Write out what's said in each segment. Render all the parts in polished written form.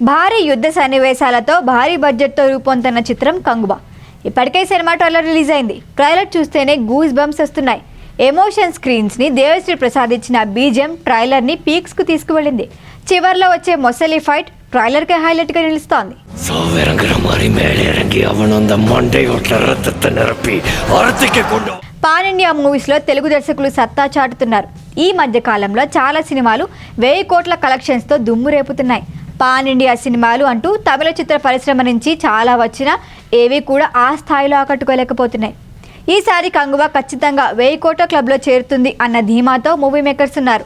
భారీ యుద్ధ సన్నివేశాలతో భారీ బడ్జెట్తో రూపొందుతున్న చిత్రం కంగువ. ఇప్పటికే సినిమా ట్రైలర్ రిలీజ్ అయింది. ట్రైలర్ చూస్తేనే గూస్ బంప్స్ వస్తున్నాయి. ఎమోషన్ స్క్రీన్స్ని దేవశ్రీ ప్రసాద్ ఇచ్చిన బీజిఎం ట్రైలర్ని పీక్స్కు తీసుకువెళ్ళింది. చివర్లో వచ్చే మొసలి ఫైట్ ట్రైలర్కే హైలైట్గా నిలుస్తోంది. పాన్ ఇండియా మూవీస్లో తెలుగు దర్శకులు సత్తా చాటుతున్నారు. ఈ మధ్య కాలంలో చాలా సినిమాలు 1000 కోట్ల కలెక్షన్స్తో దుమ్ము రేపుతున్నాయి. పాన్ ఇండియా సినిమాలు అంటూ తమిళ చిత్ర పరిశ్రమ నుంచి చాలా వచ్చినా ఏవి కూడా ఆ స్థాయిలో ఆకట్టుకోలేకపోతున్నాయి. ఈసారి కంగువ ఖచ్చితంగా 1000 కోట్ల క్లబ్లో చేరుతుంది అన్న ధీమాతో మూవీ మేకర్స్ ఉన్నారు.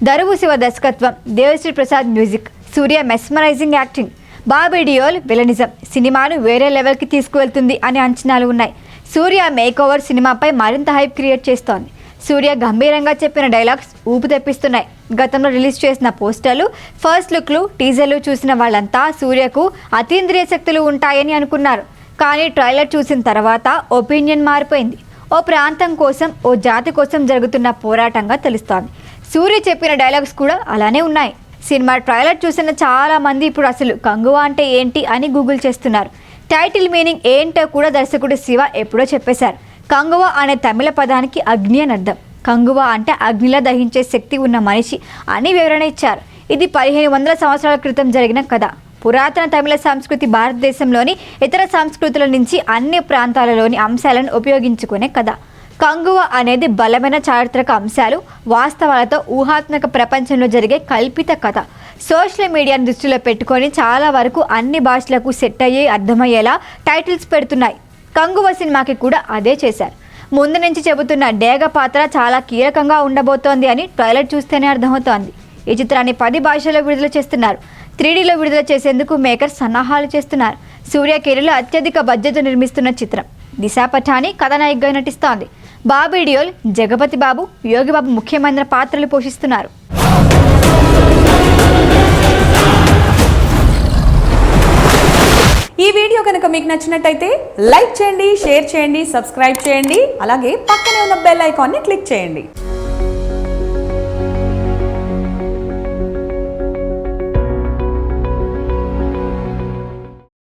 దరువు శివ దర్శకత్వం, Devasri Prasad music, Suriya mesmerising acting, Bobby Deol villainism సినిమాను వేరే లెవెల్కి తీసుకువెళ్తుంది అనే అంచనాలు ఉన్నాయి. సూర్య మేకోవర్ సినిమాపై మరింత హైప్ క్రియేట్ చేస్తోంది. సూర్య గంభీరంగా చెప్పిన డైలాగ్స్ ఊపు తెప్పిస్తున్నాయి. గతంలో రిలీజ్ చేసిన పోస్టర్లు, ఫస్ట్ లుక్లు, టీజర్లు చూసిన వాళ్ళంతా సూర్యకు అతీంద్రియ శక్తులు ఉంటాయని అనుకున్నారు. కానీ ట్రైలర్ చూసిన తర్వాత ఒపీనియన్ మారిపోయింది. ఓ ప్రాంతం కోసం, ఓ జాతి కోసం జరుగుతున్న పోరాటంగా తెలుస్తోంది. సూర్య చెప్పిన డైలాగ్స్ కూడా అలానే ఉన్నాయి. సినిమా ట్రైలర్ చూసిన చాలా మంది ఇప్పుడు అసలు కంగువ అంటే ఏంటి అని గూగుల్ చేస్తున్నారు. టైటిల్ మీనింగ్ ఏంటో కూడా దర్శకుడు శివ ఎప్పుడో చెప్పేశారు. కంగువ అనే తమిళ పదానికి అగ్ని అని అర్థం. కంగువ అంటే అగ్నిలా దహించే శక్తి ఉన్న మనిషి అని వివరణ ఇచ్చారు. ఇది 1500 సంవత్సరాల క్రితం జరిగిన కథ. పురాతన తమిళ సంస్కృతి భారతదేశంలోని ఇతర సంస్కృతుల నుంచి అన్ని ప్రాంతాలలోని అంశాలను ఉపయోగించుకునే కథ. కంగువ అనేది బలమైన చారిత్రక అంశాలు, వాస్తవాలతో ఊహాత్మక ప్రపంచంలో జరిగే కల్పిత కథ. సోషల్ మీడియాను దృష్టిలో పెట్టుకొని చాలా వరకు అన్ని భాషలకు సెట్ అయ్యే అర్థమయ్యేలా టైటిల్స్ పెడుతున్నాయి. కంగువ సినిమాకి కూడా అదే చేశారు. ముందు నుంచి చెబుతున్న డేగ పాత్ర చాలా కీలకంగా ఉండబోతోంది అని ట్రైలర్ చూస్తేనే అర్థమవుతోంది. ఈ చిత్రాన్ని 10 భాషల్లో విడుదల చేస్తున్నారు. 3Dలో విడుదల చేసేందుకు మేకర్ సన్నాహాలు చేస్తున్నారు. సూర్య కెరీర్లో అత్యధిక బడ్జెట్ నిర్మిస్తున్న చిత్రం. దిశా పఠాని కథానాయికగా నటిస్తోంది. బాబీ డియోల్, జగపతి బాబు, యోగిబాబు ముఖ్యమైన పాత్రలు పోషిస్తున్నారు. ఈ వీడియో కనుక మీకు నచ్చినట్టయితే లైక్ చేయండి, షేర్ చేయండి, సబ్స్క్రైబ్ చేయండి. అలాగే పక్కనే ఉన్న బెల్ ఐకాన్ని క్లిక్ చేయండి.